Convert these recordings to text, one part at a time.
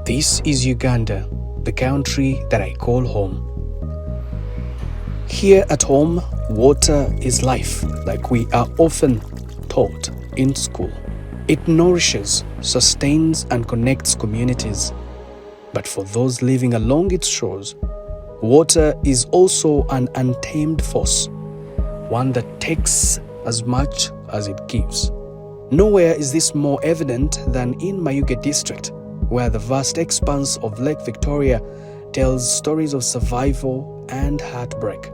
This is Uganda, the country that I call home. Here at home, water is life, like we are often taught in school. It nourishes, sustains, and connects communities. But for those living along its shores, water is also an untamed force, one that takes as much as it gives. Nowhere is this more evident than in Mayuge district, where the vast expanse of Lake Victoria tells stories of survival and heartbreak.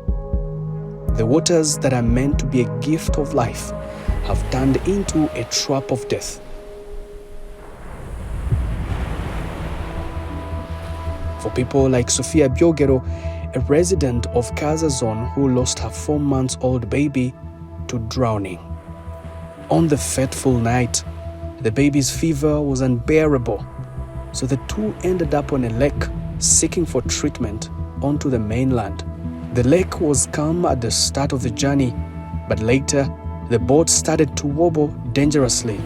The waters that are meant to be a gift of life have turned into a trap of death. For people like Sophia, a resident of Kaza Zone who lost her 4-month-old baby to drowning. On the fateful night, the baby's fever was unbearable, so the two ended up on a lake seeking for treatment onto the mainland. The lake was calm at the start of the journey, but later the boat started to wobble dangerously.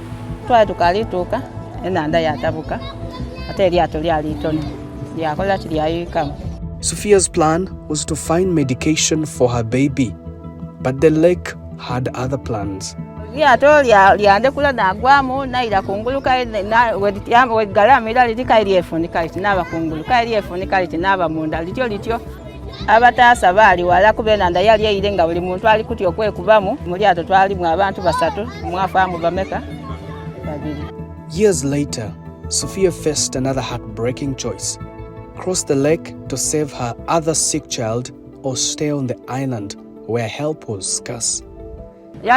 Sophia's plan was to find medication for her baby, but the lake had other plans. Years later, Sophia faced another heartbreaking choice: cross the lake to save her other sick child or stay on the island where help was scarce. The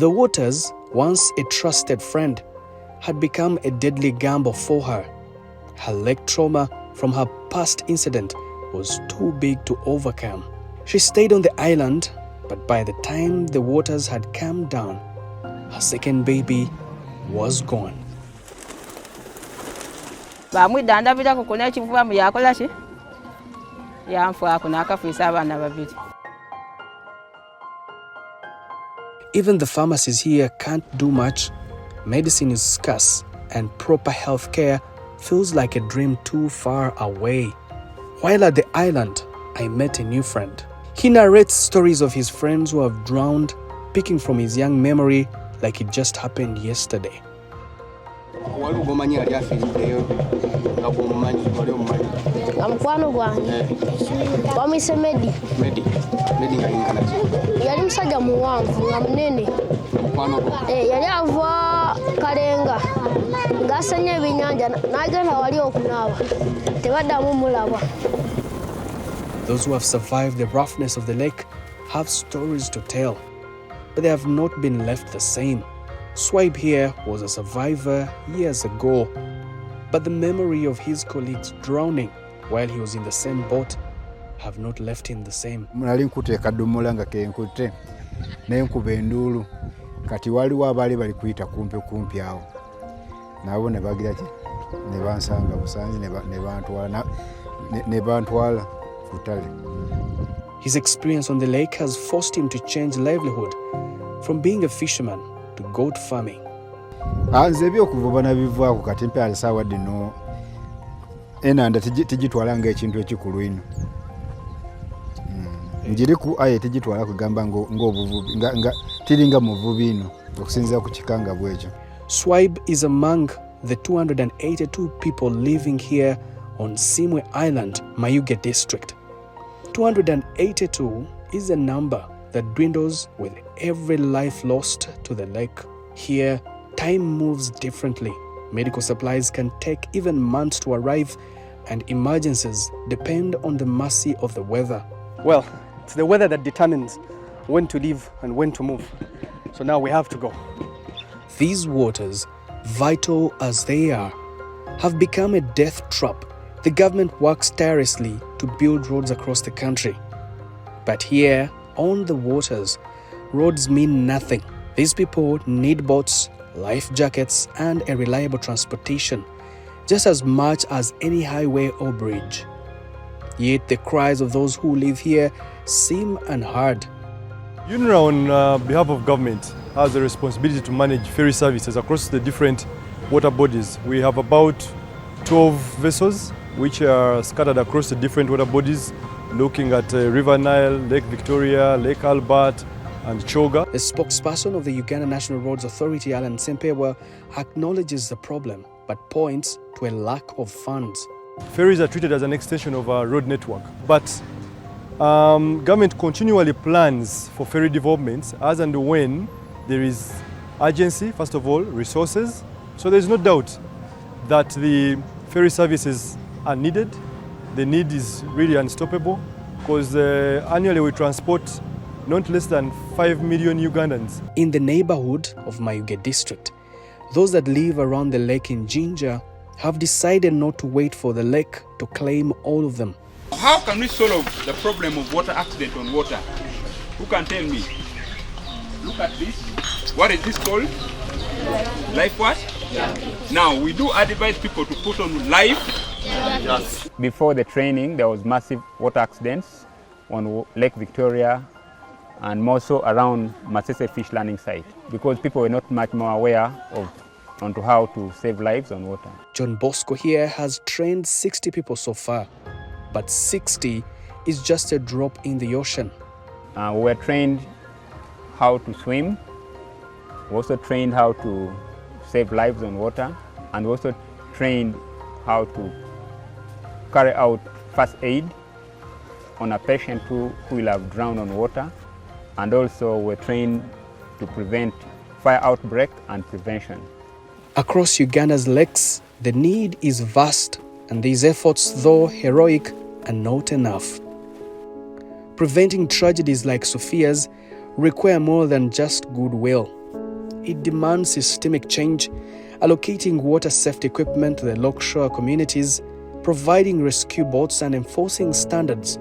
waters, once a trusted friend, had become a deadly gamble for her. Her lake trauma from her past incident was too big to overcome. She stayed on the island, but by the time the waters had calmed down, her second baby was gone. Even the pharmacies here can't do much. Medicine is scarce, and proper health care feels like a dream too far away. While at the island, I met a new friend. He narrates stories of his friends who have drowned, picking from his young memory like it just happened yesterday. Mukwano gwange bamwise Medi yali musajja muwanvu nga munene yali ava Kalenga ng'asennya ebyennyanja n'agenda wali okunaaba tebaddamu mulaba. Those who have survived the roughness of the lake have stories to tell, but they have not been left the same. Swibe here was a survivor years ago, but the memory of his colleagues drowning while he was in the same boat have not left him the same. Nali nkuteeka ddumula nga kenkutte n'enkuba enduulu kati waliwo abaali bali kuyita kumpi awo nabo ne bagira ki ne bansanga busanzi ne bantwala kutale. His experience on the lake has forced him to change livelihood from being a fisherman to goat farming. Nze ebyokuvuba nabivaako kati mpe alisaawadde no enanda tigitwala ng'ekintu ekikulu ino. Njiriku aye tigitwala kugamba ng'obuvubi nga tiringa muvubi ino okusinziira ku kikanga bwekyo. Swibe is among the 282 people living here on Simwe Island, Mayuge district. 282 is a number that dwindles with every life lost to the lake. Here, time moves differently. Medical supplies can take even months to arrive, and emergencies depend on the mercy of the weather. Well, it's the weather that determines when to leave and when to move. So now we have to go. These waters, vital as they are, have become a death trap. The government works tirelessly to build roads across the country. But here, on the waters, roads mean nothing. These people need boats, life jackets, and a reliable transportation, just as much as any highway or bridge. Yet the cries of those who live here seem unheard. UNRWA, on behalf of government, has a responsibility to manage ferry services across the different water bodies. We have about 12 vessels which are scattered across the different water bodies, looking at River Nile, Lake Victoria, Lake Albert, and Choga. The spokesperson of the Uganda National Roads Authority, Alan Sempewa, acknowledges the problem but points to a lack of funds. Ferries are treated as an extension of our road network, but government continually plans for ferry developments as and when there is urgency, first of all, resources. So there's no doubt that the ferry services are needed. The need is really unstoppable because annually we transport not less than 5 million Ugandans. In the neighborhood of Mayuge district, those that live around the lake in Jinja have decided not to wait for the lake to claim all of them. How can we solve the problem of water accident on water? Who can tell me? Look at this. What is this called? Life what? Yeah. Now, we do advise people to put on life. Yes. Before the training, there was massive water accidents on Lake Victoria and more so around Masese Fish Landing Site because people were not much more aware onto how to save lives on water. John Bosco here has trained 60 people so far, but 60 is just a drop in the ocean. We were trained how to swim. We also trained how to save lives on water, and we also trained how to carry out first aid on a patient who will have drowned on water, and also we're trained to prevent fire outbreak and prevention. Across Uganda's lakes, the need is vast, and these efforts, though heroic, are not enough. Preventing tragedies like Sophia's require more than just goodwill. It demands systemic change, allocating water safety equipment to the lakeshore communities, providing rescue boats and enforcing standards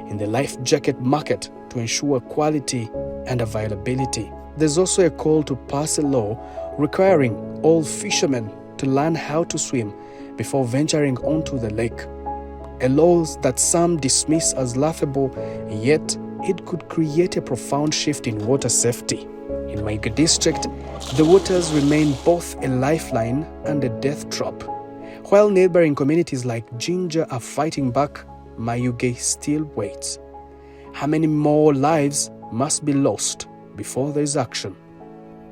in the life jacket market to ensure quality and availability. There's also a call to pass a law requiring all fishermen to learn how to swim before venturing onto the lake. A law that some dismiss as laughable, yet it could create a profound shift in water safety. In Mayuge district, the waters remain both a lifeline and a death trap. While neighboring communities like Jinja are fighting back, Mayuge still waits. How many more lives must be lost before there is action?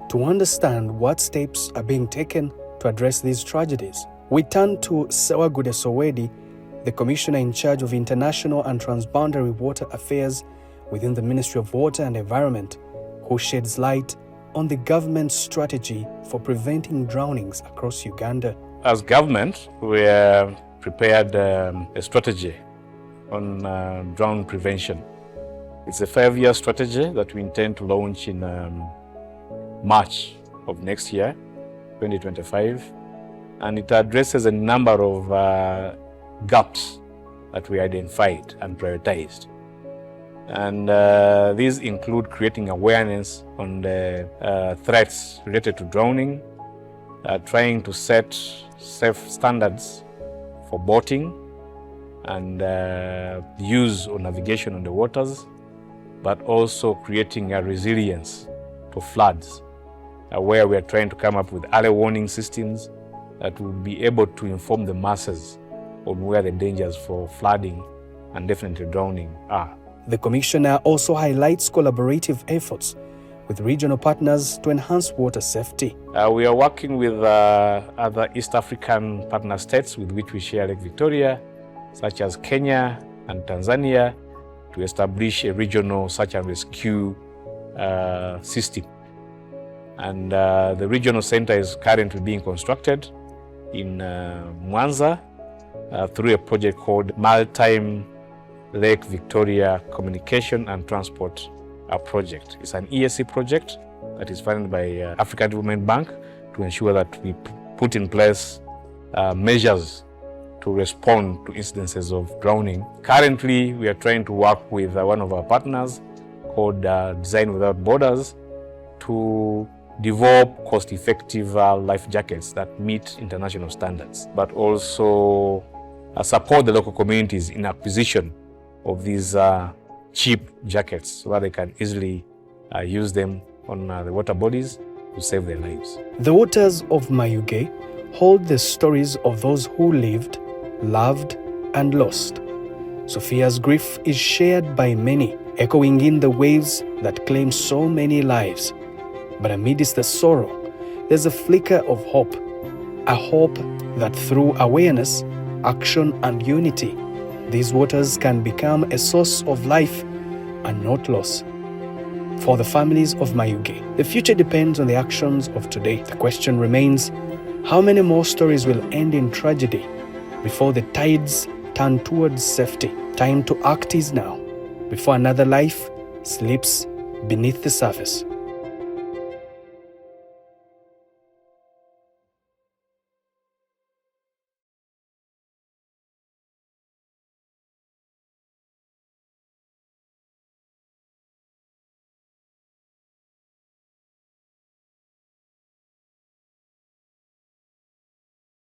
To understand what steps are being taken to address these tragedies, we turn to Sewagude Sowedi, the Commissioner in charge of International and Transboundary Water Affairs within the Ministry of Water and Environment, who sheds light on the government's strategy for preventing drownings across Uganda. As government, we have prepared a strategy on drown prevention. It's a 5-year strategy that we intend to launch in March of next year, 2025, and it addresses a number of gaps that we identified and prioritized. And these include creating awareness on the threats related to drowning, trying to set safe standards for boating and use or navigation on the waters, but also creating a resilience to floods, where we are trying to come up with early warning systems that will be able to inform the masses on where the dangers for flooding and definitely drowning are. The Commissioner also highlights collaborative efforts with regional partners to enhance water safety. We are working with other East African partner states with which we share Lake Victoria, such as Kenya and Tanzania, to establish a regional search and rescue system. And the regional center is currently being constructed in Mwanza through a project called Maritime Lake Victoria Communication and Transport Project. It's an ESC project that is funded by African Development Bank to ensure that we put in place measures to respond to incidences of drowning. Currently, we are trying to work with one of our partners called Design Without Borders to develop cost-effective life jackets that meet international standards, but also support the local communities in acquisition of these cheap jackets so that they can easily use them on the water bodies to save their lives. The waters of Mayuge hold the stories of those who lived, loved, and lost. Sophia's grief is shared by many, echoing in the waves that claim so many lives. But amidst the sorrow, there's a flicker of hope, a hope that through awareness, action, and unity, these waters can become a source of life and not loss. For the families of Mayuge, the future depends on the actions of today. The question remains, how many more stories will end in tragedy before the tides turn towards safety? Time to act is now, before another life slips beneath the surface.